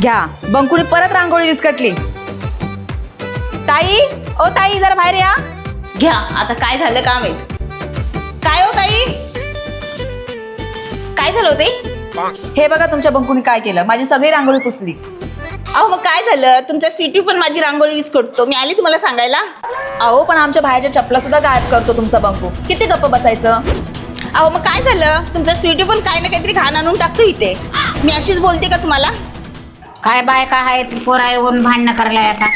घ्या, बंकुनी परत रांगोळी विस्कटली. ताई, ओ ताई जरा बाहेर या. घ्या, आता काय झालं काम आहे? काय हो ताई, काय झालं होते? हे बघा तुमच्या बंकुनी काय केलं, माझी सगळी रांगोळी पुसली. अहो मग काय झालं? तुमच्या स्वीटी पण माझी रांगोळी विस्कटतो. मी आली तुम्हाला सांगायला. अहो पण आमच्या बाहेरच्या चपला सुद्धा गायब करतो तुमचा बंकू. किती गप्प बसायचं. अहो मग काय झालं? तुमच्या स्वीटी पण काही ना काहीतरी घाण आणून टाकतो इथे. मी अशीच बोलते का तुम्हाला? काय बायका आहेत पोरावरून भांडणं करायला आता.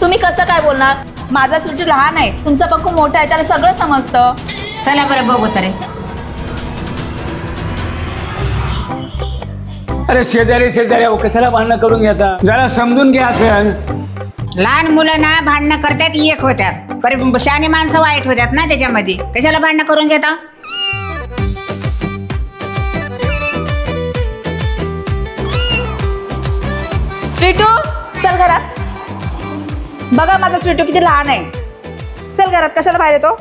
तुम्ही कसं काय बोलणार? माझा स्वीटी लहान आहे, तुमचा बंकू मोठा आहे, त्याला सगळं समजतं. चला बरं बघू तरी. अरे शेजारी शेजारी अहो कशाला भांडणं करून घेता, जरा समजून घ्यायचं. लहान मुलं ना भांडणं करतात एक होत्यात, पर शहाणी माणसं वाईट होत्यात ना त्याच्यामध्ये. कशाला भांडणं करून घेता? स्वीटू चल घरात. बघा माझा स्वीटू किती लहान आहे. चल घरात, कशाला बाहेर येतो.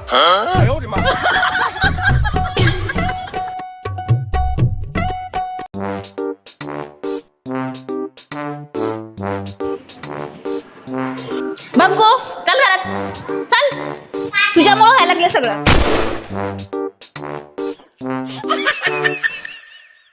बंको चल घरात, चल. तुझ्यामुळे व्हायला लागले सगळं.